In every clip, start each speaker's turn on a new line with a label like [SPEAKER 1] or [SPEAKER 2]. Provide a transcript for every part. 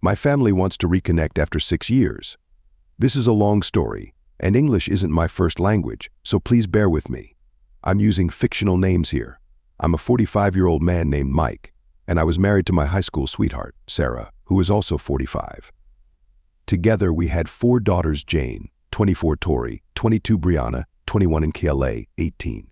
[SPEAKER 1] My family wants to reconnect after 6 years. This is a long story, and English isn't my first language, so please bear with me. I'm using fictional names here. I'm a 45-year-old man named Mike, and I was married to my high school sweetheart, Sarah, who is also 45. Together we had 4 daughters: Jane, 24, Tori, 22, Brianna, 21, and Kayla, 18.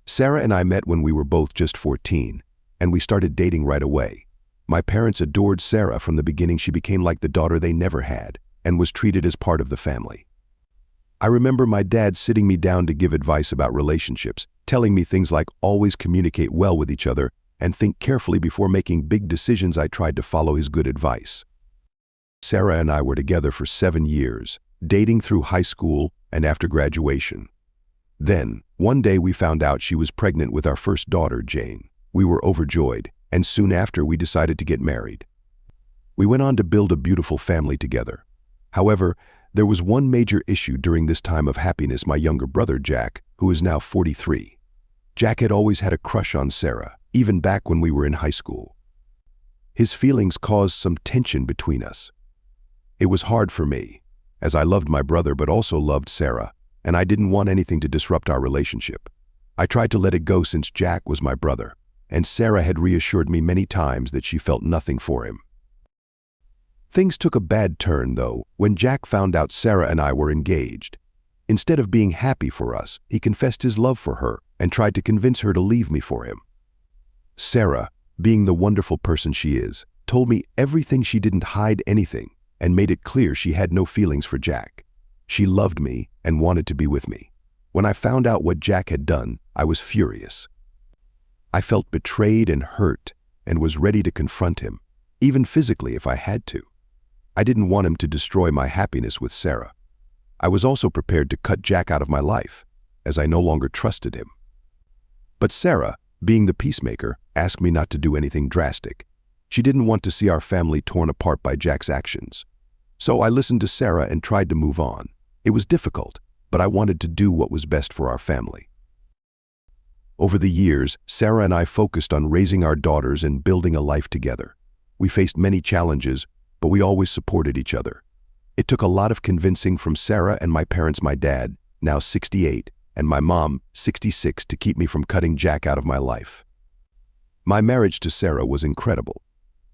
[SPEAKER 1] Sarah and I met when we were both just 14, and we started dating right away. My parents adored Sarah from the beginning. She became like the daughter they never had, and was treated as part of the family. I remember my dad sitting me down to give advice about relationships, telling me things like always communicate well with each other and think carefully before making big decisions. I tried to follow his good advice. Sarah and I were together for 7 years, dating through high school and after graduation. Then, one day we found out she was pregnant with our first daughter, Jane. We were overjoyed, and soon after we decided to get married. We went on to build a beautiful family together. However, there was one major issue during this time of happiness. My younger brother, Jack, who is now 43. Jack had always had a crush on Sarah, even back when we were in high school. His feelings caused some tension between us. It was hard for me, as I loved my brother but also loved Sarah, and I didn't want anything to disrupt our relationship. I tried to let it go since Jack was my brother, and Sarah had reassured me many times that she felt nothing for him. Things took a bad turn, though, when Jack found out Sarah and I were engaged. Instead of being happy for us, he confessed his love for her and tried to convince her to leave me for him. Sarah, being the wonderful person she is, told me everything. She didn't hide anything and made it clear she had no feelings for Jack. She loved me and wanted to be with me. When I found out what Jack had done, I was furious. I felt betrayed and hurt and was ready to confront him, even physically if I had to. I didn't want him to destroy my happiness with Sarah. I was also prepared to cut Jack out of my life, as I no longer trusted him. But Sarah, being the peacemaker, asked me not to do anything drastic. She didn't want to see our family torn apart by Jack's actions. So I listened to Sarah and tried to move on. It was difficult, but I wanted to do what was best for our family. Over the years, Sarah and I focused on raising our daughters and building a life together. We faced many challenges, but we always supported each other. It took a lot of convincing from Sarah and my parents, my dad, now 68, and my mom, 66, to keep me from cutting Jack out of my life. My marriage to Sarah was incredible.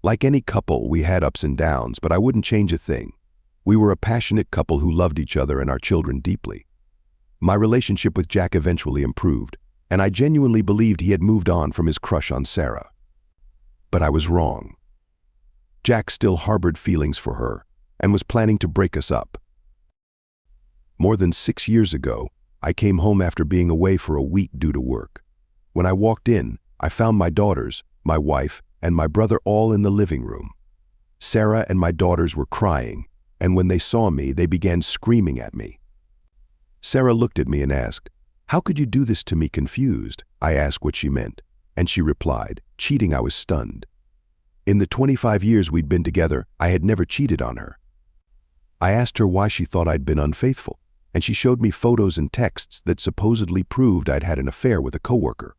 [SPEAKER 1] Like any couple, we had ups and downs, but I wouldn't change a thing. We were a passionate couple who loved each other and our children deeply. My relationship with Jack eventually improved, and I genuinely believed he had moved on from his crush on Sarah. But I was wrong. Jack still harbored feelings for her and was planning to break us up. More than 6 years ago, I came home after being away for a week due to work. When I walked in, I found my daughters, my wife, and my brother all in the living room. Sarah and my daughters were crying, and when they saw me, they began screaming at me. Sarah looked at me and asked, "How could you do this to me?" Confused, I asked what she meant, and she replied, "Cheating." I was stunned. In the 25 years we'd been together, I had never cheated on her. I asked her why she thought I'd been unfaithful, and she showed me photos and texts that supposedly proved I'd had an affair with a coworker.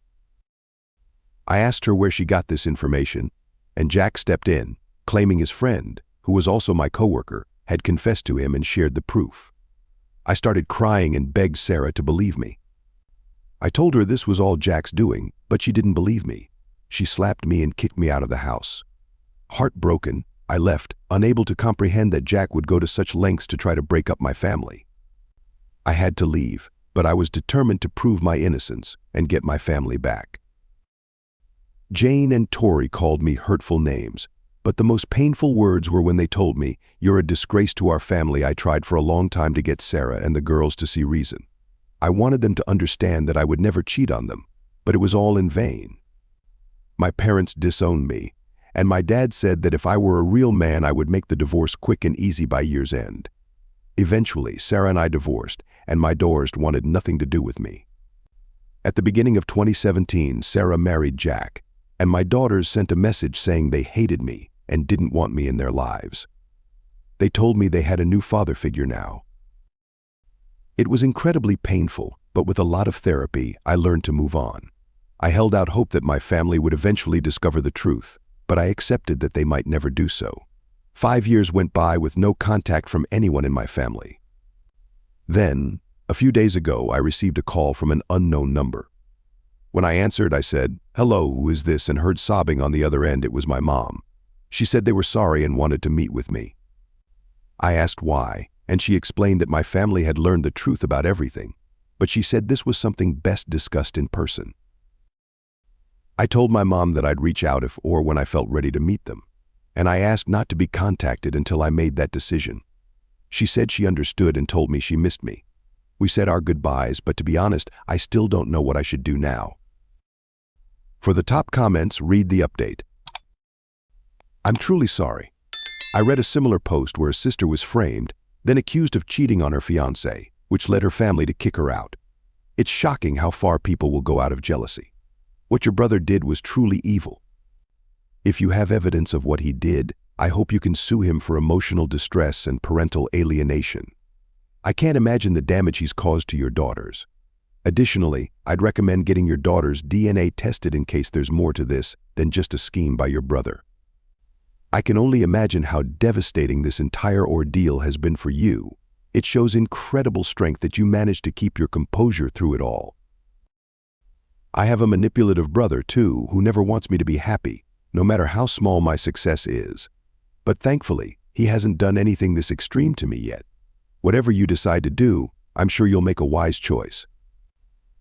[SPEAKER 1] I asked her where she got this information, and Jack stepped in, claiming his friend, who was also my coworker, had confessed to him and shared the proof. I started crying and begged Sarah to believe me. I told her this was all Jack's doing, but she didn't believe me. She slapped me and kicked me out of the house. Heartbroken, I left, unable to comprehend that Jack would go to such lengths to try to break up my family. I had to leave, but I was determined to prove my innocence and get my family back. Jane and Tori called me hurtful names, but the most painful words were when they told me, "You're a disgrace to our family." I tried for a long time to get Sarah and the girls to see reason. I wanted them to understand that I would never cheat on them, but it was all in vain. My parents disowned me, and my dad said that if I were a real man, I would make the divorce quick and easy by year's end. Eventually, Sarah and I divorced, and my daughters wanted nothing to do with me. At the beginning of 2017, Sarah married Jack, and my daughters sent a message saying they hated me and didn't want me in their lives. They told me they had a new father figure now. It was incredibly painful, but with a lot of therapy, I learned to move on. I held out hope that my family would eventually discover the truth, but I accepted that they might never do so. 5 years went by with no contact from anyone in my family. Then, a few days ago, I received a call from an unknown number. When I answered, I said, "Hello, who is this?" and heard sobbing on the other end. It was my mom. She said they were sorry and wanted to meet with me. I asked why, and she explained that my family had learned the truth about everything, but she said this was something best discussed in person. I told my mom that I'd reach out if or when I felt ready to meet them, and I asked not to be contacted until I made that decision. She said she understood and told me she missed me. We said our goodbyes, but to be honest, I still don't know what I should do now. For the top comments, read the update. I'm truly sorry. I read a similar post where a sister was framed, then accused of cheating on her fiancé, which led her family to kick her out. It's shocking how far people will go out of jealousy. What your brother did was truly evil. If you have evidence of what he did, I hope you can sue him for emotional distress and parental alienation. I can't imagine the damage he's caused to your daughters. Additionally, I'd recommend getting your daughter's DNA tested in case there's more to this than just a scheme by your brother. I can only imagine how devastating this entire ordeal has been for you. It shows incredible strength that you managed to keep your composure through it all. I have a manipulative brother, too, who never wants me to be happy, no matter how small my success is. But thankfully, he hasn't done anything this extreme to me yet. Whatever you decide to do, I'm sure you'll make a wise choice.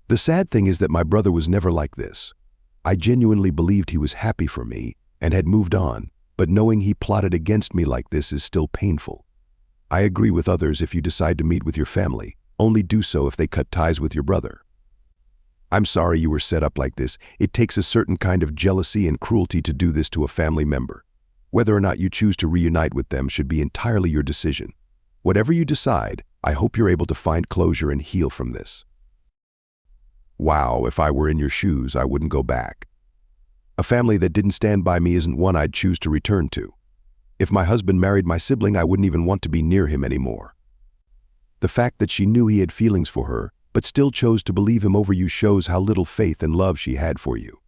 [SPEAKER 1] The sad thing is that my brother was never like this. I genuinely believed he was happy for me and had moved on, but knowing he plotted against me like this is still painful. I agree with others, if you decide to meet with your family, only do so if they cut ties with your brother. I'm sorry you were set up like this. It takes a certain kind of jealousy and cruelty to do this to a family member. Whether or not you choose to reunite with them should be entirely your decision. Whatever you decide, I hope you're able to find closure and heal from this. Wow, if I were in your shoes, I wouldn't go back. A family that didn't stand by me isn't one I'd choose to return to. If my husband married my sibling, I wouldn't even want to be near him anymore. The fact that she knew he had feelings for her, but still chose to believe him over you shows how little faith and love she had for you.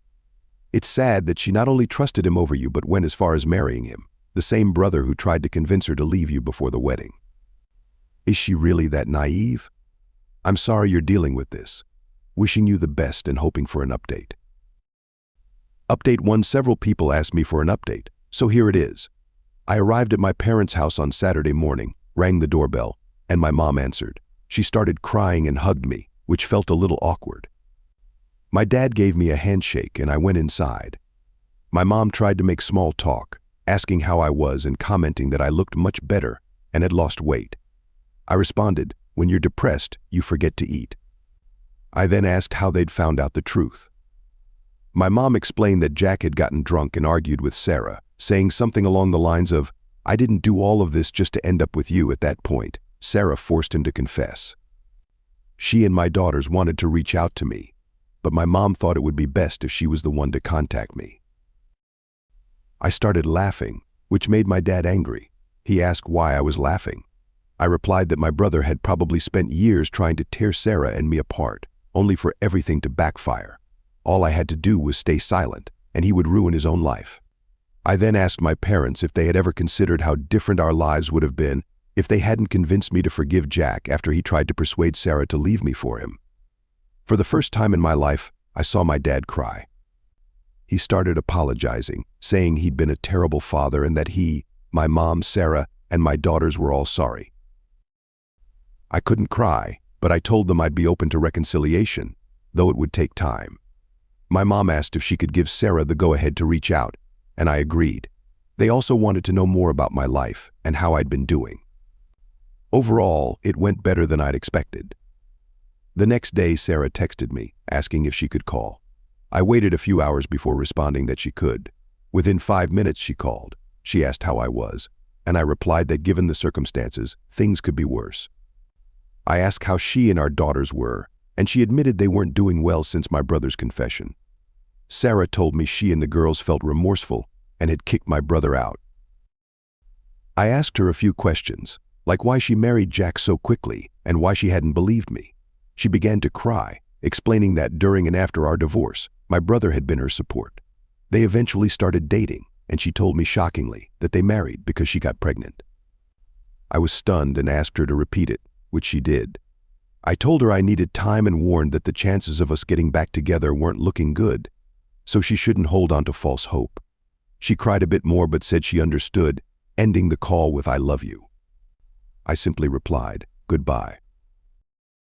[SPEAKER 1] It's sad that she not only trusted him over you, but went as far as marrying him, the same brother who tried to convince her to leave you before the wedding. Is she really that naive? I'm sorry you're dealing with this. Wishing you the best and hoping for an update. Update 1. Several people asked me for an update, so here it is. I arrived at my parents' house on Saturday morning, rang the doorbell, and my mom answered. She started crying and hugged me, which felt a little awkward. My dad gave me a handshake and I went inside. My mom tried to make small talk, asking how I was and commenting that I looked much better and had lost weight. I responded, "When you're depressed, you forget to eat." I then asked how they'd found out the truth. My mom explained that Jack had gotten drunk and argued with Sarah, saying something along the lines of, "I didn't do all of this just to end up with you." At that point, Sarah forced him to confess. She and my daughters wanted to reach out to me, but my mom thought it would be best if she was the one to contact me. I started laughing, which made my dad angry. He asked why I was laughing. I replied that my brother had probably spent years trying to tear Sarah and me apart, only for everything to backfire. All I had to do was stay silent, and he would ruin his own life. I then asked my parents if they had ever considered how different our lives would have been if they hadn't convinced me to forgive Jack after he tried to persuade Sarah to leave me for him. For the first time in my life, I saw my dad cry. He started apologizing, saying he'd been a terrible father and that he, my mom, Sarah, and my daughters were all sorry. I couldn't cry, but I told them I'd be open to reconciliation, though it would take time. My mom asked if she could give Sarah the go-ahead to reach out, and I agreed. They also wanted to know more about my life and how I'd been doing. Overall, it went better than I'd expected. The next day, Sarah texted me, asking if she could call. I waited a few hours before responding that she could. Within 5 minutes, she called. She asked how I was, and I replied that given the circumstances, things could be worse. I asked how she and our daughters were, and she admitted they weren't doing well since my brother's confession. Sarah told me she and the girls felt remorseful and had kicked my brother out. I asked her a few questions, like why she married Jack so quickly and why she hadn't believed me. She began to cry, explaining that during and after our divorce, my brother had been her support. They eventually started dating, and she told me shockingly that they married because she got pregnant. I was stunned and asked her to repeat it, which she did. I told her I needed time and warned that the chances of us getting back together weren't looking good, so she shouldn't hold on to false hope. She cried a bit more but said she understood, ending the call with "I love you." I simply replied, "Goodbye."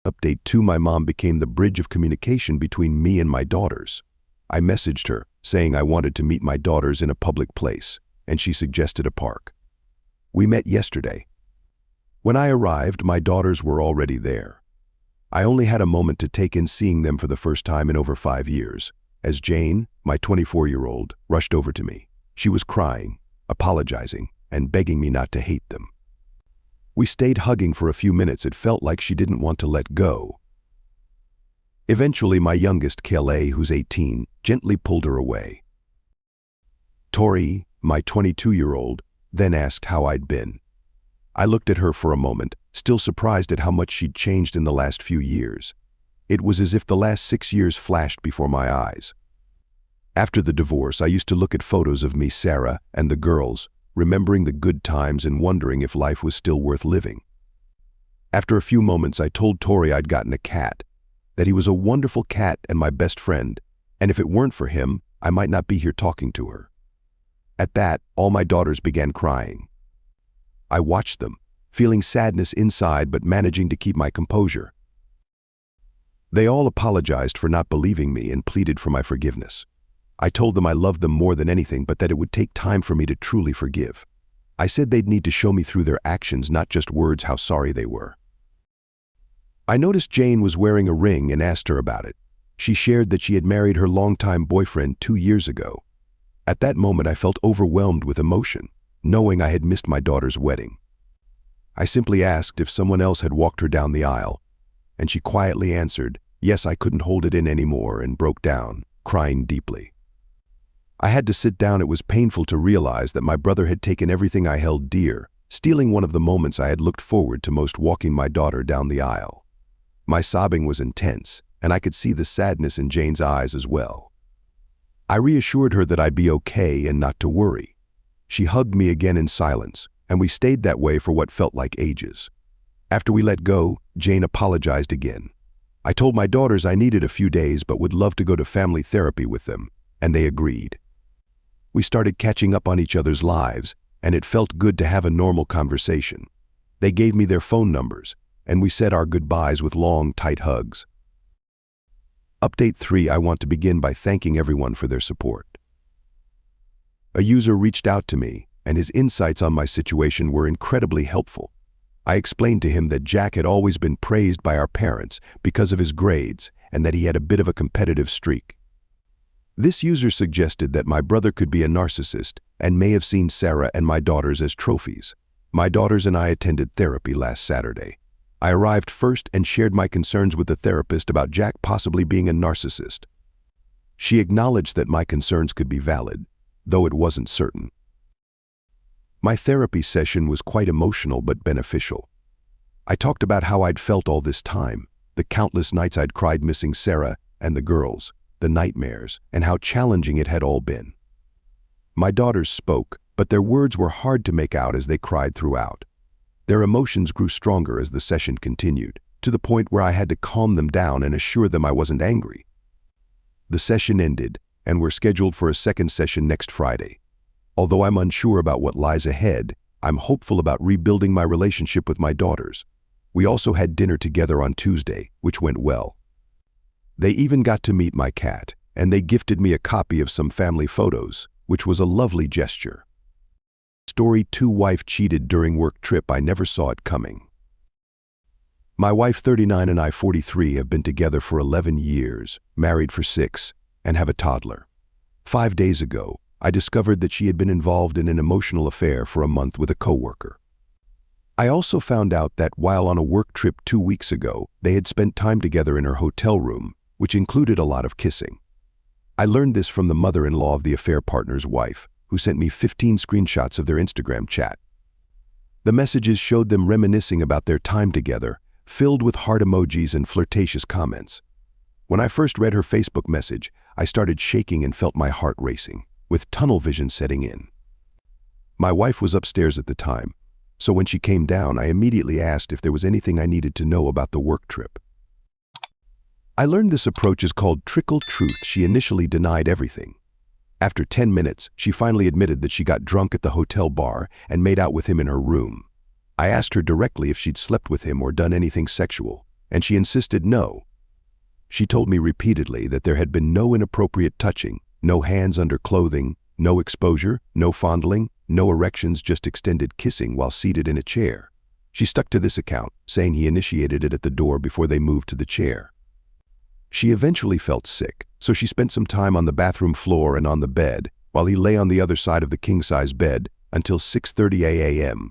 [SPEAKER 1] Update 2: My mom became the bridge of communication between me and my daughters. I messaged her, saying I wanted to meet my daughters in a public place, and she suggested a park. We met yesterday. When I arrived, my daughters were already there. I only had a moment to take in seeing them for the first time in over 5 years, as Jane, my 24-year-old, rushed over to me. She was crying, apologizing, and begging me not to hate them. We stayed hugging for a few minutes. It felt like she didn't want to let go. Eventually, my youngest, Kayleigh, who's 18, gently pulled her away. Tori, my 22-year-old, then asked how I'd been. I looked at her for a moment, still surprised at how much she'd changed in the last few years. It was as if the last 6 years flashed before my eyes. After the divorce, I used to look at photos of me, Sarah, and the girls, remembering the good times and wondering if life was still worth living. After a few moments, I told Tori I'd gotten a cat, that he was a wonderful cat and my best friend, and if it weren't for him, I might not be here talking to her. At that, all my daughters began crying. I watched them, feeling sadness inside but managing to keep my composure. They all apologized for not believing me and pleaded for my forgiveness. I told them I loved them more than anything, but that it would take time for me to truly forgive. I said they'd need to show me through their actions, not just words, how sorry they were. I noticed Jane was wearing a ring and asked her about it. She shared that she had married her longtime boyfriend 2 years ago. At that moment, I felt overwhelmed with emotion, knowing I had missed my daughter's wedding. I simply asked if someone else had walked her down the aisle, and she quietly answered, yes. I couldn't hold it in anymore and broke down, crying deeply. I had to sit down. It was painful to realize that my brother had taken everything I held dear, stealing one of the moments I had looked forward to most, walking my daughter down the aisle. My sobbing was intense, and I could see the sadness in Jane's eyes as well. I reassured her that I'd be okay and not to worry. She hugged me again in silence, and we stayed that way for what felt like ages. After we let go, Jane apologized again. I told my daughters I needed a few days but would love to go to family therapy with them, and they agreed. We started catching up on each other's lives, and it felt good to have a normal conversation. They gave me their phone numbers, and we said our goodbyes with long, tight hugs. Update 3: I want to begin by thanking everyone for their support. A user reached out to me, and his insights on my situation were incredibly helpful. I explained to him that Jack had always been praised by our parents because of his grades and that he had a bit of a competitive streak. This user suggested that my brother could be a narcissist and may have seen Sarah and my daughters as trophies. My daughters and I attended therapy last Saturday. I arrived first and shared my concerns with the therapist about Jack possibly being a narcissist. She acknowledged that my concerns could be valid, though it wasn't certain. My therapy session was quite emotional but beneficial. I talked about how I'd felt all this time, the countless nights I'd cried missing Sarah and the girls, the nightmares, and how challenging it had all been. My daughters spoke, but their words were hard to make out as they cried throughout. Their emotions grew stronger as the session continued, to the point where I had to calm them down and assure them I wasn't angry. The session ended, and we're scheduled for a second session next Friday. Although I'm unsure about what lies ahead, I'm hopeful about rebuilding my relationship with my daughters. We also had dinner together on Tuesday, which went well. They even got to meet my cat, and they gifted me a copy of some family photos, which was a lovely gesture. Story 2: Wife cheated during work trip. I never saw it coming. My wife, 39, and I, 43, have been together for 11 years, married for 6, and have a toddler. 5 days ago, I discovered that she had been involved in an emotional affair for a month with a coworker. I also found out that while on a work trip 2 weeks ago, they had spent time together in her hotel room, which included a lot of kissing. I learned this from the mother-in-law of the affair partner's wife, who sent me 15 screenshots of their Instagram chat. The messages showed them reminiscing about their time together, filled with heart emojis and flirtatious comments. When I first read her Facebook message, I started shaking and felt my heart racing. with tunnel vision setting in. My wife was upstairs at the time, so when she came down, I immediately asked if there was anything I needed to know about the work trip. I learned this approach is called trickle truth. She initially denied everything. After 10 minutes, she finally admitted that she got drunk at the hotel bar and made out with him in her room. I asked her directly if she'd slept with him or done anything sexual, and she insisted no. She told me repeatedly that there had been no inappropriate touching, no hands under clothing, no exposure, no fondling, no erections, just extended kissing while seated in a chair. She stuck to this account, saying he initiated it at the door before they moved to the chair. She eventually felt sick, so she spent some time on the bathroom floor and on the bed, while he lay on the other side of the king-size bed until 6:30 a.m.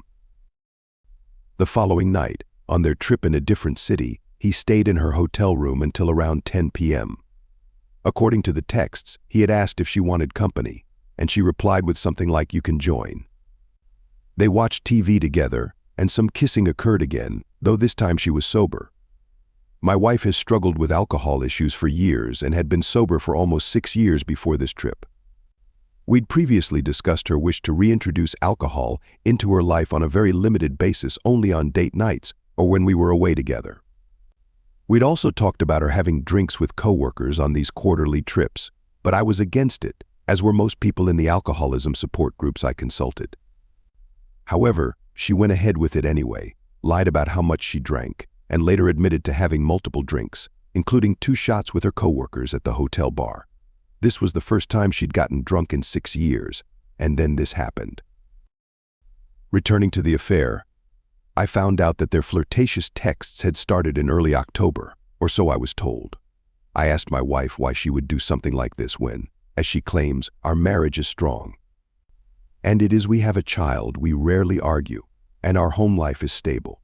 [SPEAKER 1] The following night, on their trip in a different city, he stayed in her hotel room until around 10 p.m. According to the texts, he had asked if she wanted company, and she replied with something like, "You can join." They watched TV together, and some kissing occurred again, though this time she was sober. My wife has struggled with alcohol issues for years and had been sober for almost 6 years before this trip. We'd previously discussed her wish to reintroduce alcohol into her life on a very limited basis, only on date nights or when we were away together. We'd also talked about her having drinks with coworkers on these quarterly trips, but I was against it, as were most people in the alcoholism support groups I consulted. However, she went ahead with it anyway, lied about how much she drank, and later admitted to having multiple drinks, including 2 shots with her coworkers at the hotel bar. This was the first time she'd gotten drunk in 6 years, and then this happened. Returning to the affair, I found out that their flirtatious texts had started in early October, or so I was told. I asked my wife why she would do something like this when, as she claims, our marriage is strong. And it is. We have a child, we rarely argue, and our home life is stable.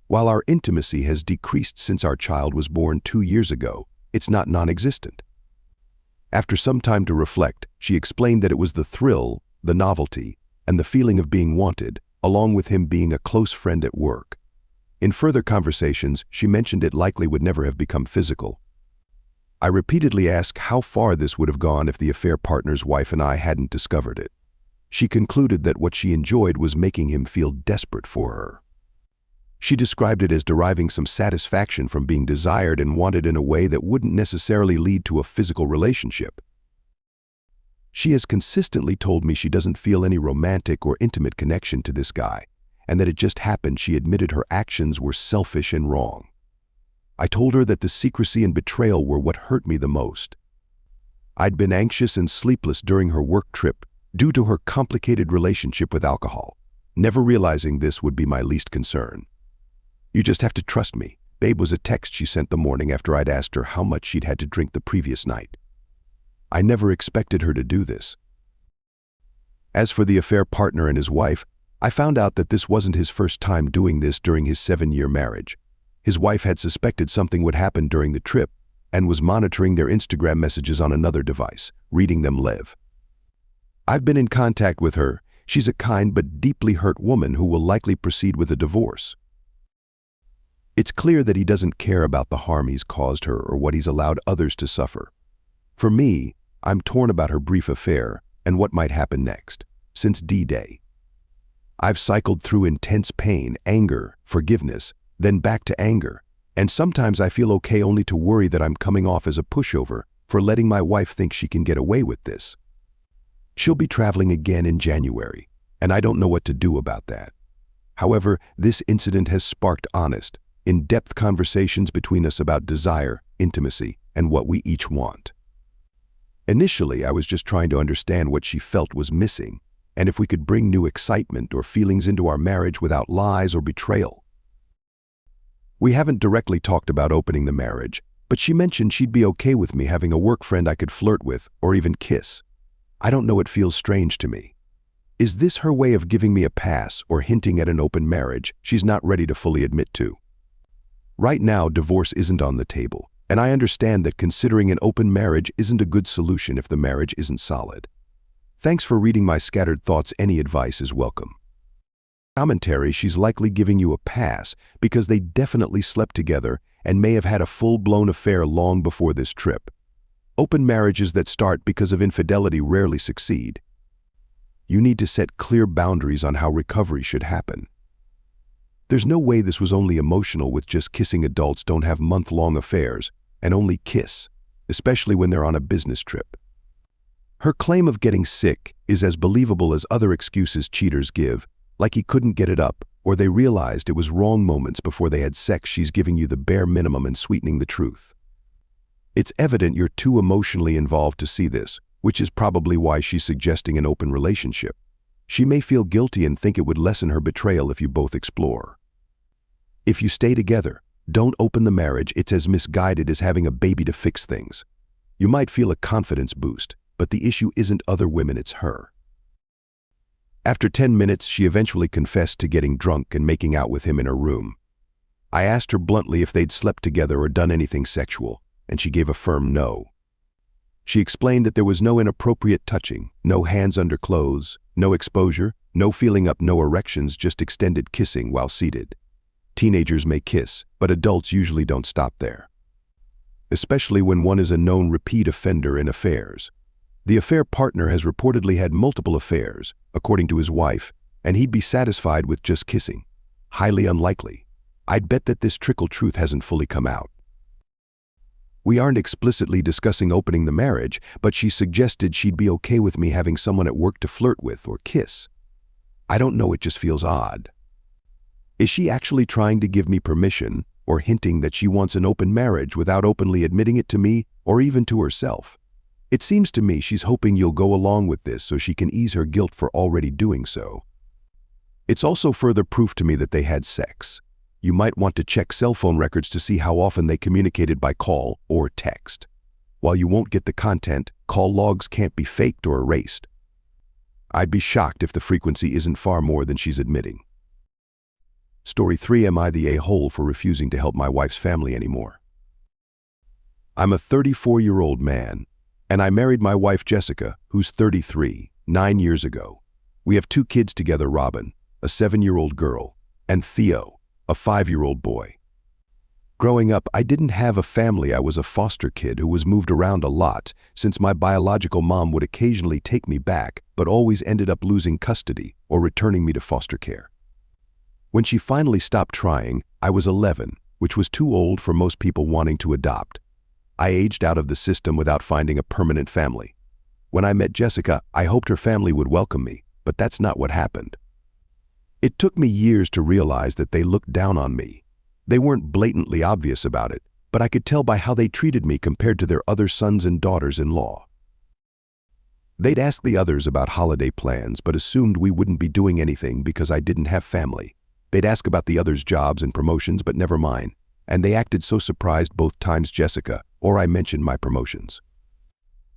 [SPEAKER 1] While our intimacy has decreased since our child was born 2 years ago, it's not non-existent. After some time to reflect, she explained that it was the thrill, the novelty, and the feeling of being wanted, along with him being a close friend at work. In further conversations, she mentioned it likely would never have become physical. I repeatedly asked how far this would have gone if the affair partner's wife and I hadn't discovered it. She concluded that what she enjoyed was making him feel desperate for her. She described it as deriving some satisfaction from being desired and wanted in a way that wouldn't necessarily lead to a physical relationship. She has consistently told me she doesn't feel any romantic or intimate connection to this guy, and that it just happened she admitted her actions were selfish and wrong. I told her that the secrecy and betrayal were what hurt me the most. I'd been anxious and sleepless during her work trip due to her complicated relationship with alcohol, never realizing this would be my least concern. "You just have to trust me," babe, was a text she sent the morning after I'd asked her how much she'd had to drink the previous night. I never expected her to do this. As for the affair partner and his wife, I found out that this wasn't his first time doing this during his 7-year marriage. His wife had suspected something would happen during the trip and was monitoring their Instagram messages on another device, reading them live. I've been in contact with her. She's a kind but deeply hurt woman who will likely proceed with a divorce. It's clear that he doesn't care about the harm he's caused her or what he's allowed others to suffer. For me, I'm torn about her brief affair and what might happen next. Since D-Day, I've cycled through intense pain, anger, forgiveness, then back to anger, and sometimes I feel okay only to worry that I'm coming off as a pushover for letting my wife think she can get away with this. She'll be traveling again in January, and I don't know what to do about that. However, this incident has sparked honest, in-depth conversations between us about desire, intimacy, and what we each want. Initially, I was just trying to understand what she felt was missing, and if we could bring new excitement or feelings into our marriage without lies or betrayal. We haven't directly talked about opening the marriage, but she mentioned she'd be okay with me having a work friend I could flirt with or even kiss. I don't know, it feels strange to me. Is this her way of giving me a pass or hinting at an open marriage she's not ready to fully admit to? Right now, divorce isn't on the table, and I understand that considering an open marriage isn't a good solution if the marriage isn't solid. Thanks for reading my scattered thoughts. Any advice is welcome. Commentary: she's likely giving you a pass because they definitely slept together and may have had a full-blown affair long before this trip. Open marriages that start because of infidelity rarely succeed. You need to set clear boundaries on how recovery should happen. There's no way this was only emotional with just kissing. Adults don't have month-long affairs and only kiss, especially when they're on a business trip. Her claim of getting sick is as believable as other excuses cheaters give, like he couldn't get it up or they realized it was wrong moments before they had sex. She's giving you the bare minimum and sweetening the truth. It's evident you're too emotionally involved to see this, which is probably why she's suggesting an open relationship. She may feel guilty and think it would lessen her betrayal if you both explore. If you stay together, don't open the marriage. It's as misguided as having a baby to fix things. You might feel a confidence boost, but the issue isn't other women, it's her. After 10 minutes, she eventually confessed to getting drunk and making out with him in her room. I asked her bluntly if they'd slept together or done anything sexual, and she gave a firm no. She explained that there was no inappropriate touching, no hands under clothes, no exposure, no feeling up, no erections, just extended kissing while seated. Teenagers may kiss, but adults usually don't stop there. Especially when one is a known repeat offender in affairs. The affair partner has reportedly had multiple affairs, according to his wife, and he'd be satisfied with just kissing. Highly unlikely. I'd bet that this trickle truth hasn't fully come out. We aren't explicitly discussing opening the marriage, but she suggested she'd be okay with me having someone at work to flirt with or kiss. I don't know, it just feels odd. Is she actually trying to give me permission or hinting that she wants an open marriage without openly admitting it to me or even to herself? It seems to me she's hoping you'll go along with this so she can ease her guilt for already doing so. It's also further proof to me that they had sex. You might want to check cell phone records to see how often they communicated by call or text. While you won't get the content, call logs can't be faked or erased. I'd be shocked if the frequency isn't far more than she's admitting. Story 3. Am I the a-hole for refusing to help my wife's family anymore? I'm a 34-year-old man, and I married my wife Jessica, who's 33, 9 years ago. We have 2 kids together, Robin, a 7-year-old girl, and Theo, a 5-year-old boy. Growing up, I didn't have a family. I was a foster kid who was moved around a lot since my biological mom would occasionally take me back, but always ended up losing custody or returning me to foster care. When she finally stopped trying, I was 11, which was too old for most people wanting to adopt. I aged out of the system without finding a permanent family. When I met Jessica, I hoped her family would welcome me, but that's not what happened. It took me years to realize that they looked down on me. They weren't blatantly obvious about it, but I could tell by how they treated me compared to their other sons and daughters-in-law. They'd ask the others about holiday plans, but assumed we wouldn't be doing anything because I didn't have family. They'd ask about the others' jobs and promotions, but never mine. And they acted so surprised both times Jessica or I mentioned my promotions.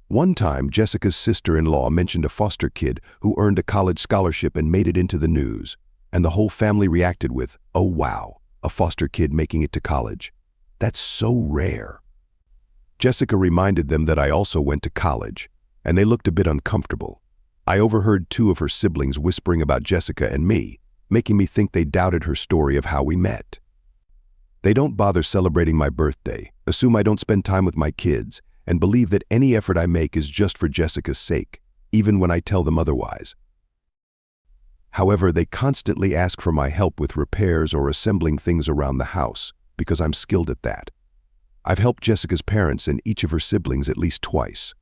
[SPEAKER 1] One time, Jessica's sister-in-law mentioned a foster kid who earned a college scholarship and made it into the news, and the whole family reacted with, "Oh wow, a foster kid making it to college. That's so rare." Jessica reminded them that I also went to college, and they looked a bit uncomfortable. I overheard 2 of her siblings whispering about Jessica and me, making me think they doubted her story of how we met. They don't bother celebrating my birthday, assume I don't spend time with my kids, and believe that any effort I make is just for Jessica's sake, even when I tell them otherwise. However, they constantly ask for my help with repairs or assembling things around the house, because I'm skilled at that. I've helped Jessica's parents and each of her siblings at least twice.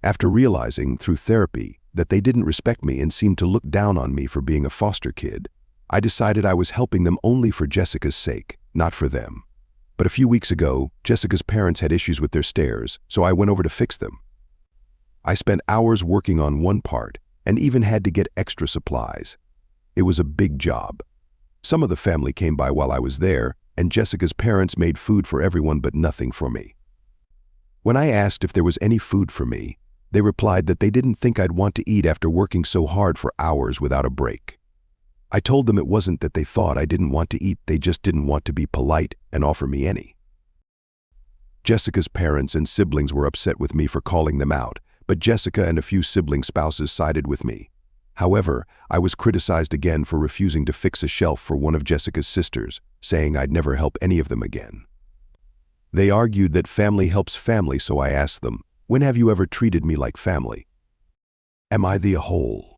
[SPEAKER 1] After realizing, through therapy, that they didn't respect me and seemed to look down on me for being a foster kid, I decided I was helping them only for Jessica's sake, not for them. But a few weeks ago, Jessica's parents had issues with their stairs, so I went over to fix them. I spent hours working on one part and even had to get extra supplies. It was a big job. Some of the family came by while I was there, and Jessica's parents made food for everyone but nothing for me. When I asked if there was any food for me, they replied that they didn't think I'd want to eat after working so hard for hours without a break. I told them it wasn't that they thought I didn't want to eat, they just didn't want to be polite and offer me any. Jessica's parents and siblings were upset with me for calling them out, but Jessica and a few sibling spouses sided with me. However, I was criticized again for refusing to fix a shelf for one of Jessica's sisters, saying I'd never help any of them again. They argued that family helps family, so I asked them, when have you ever treated me like family? Am I the a-hole?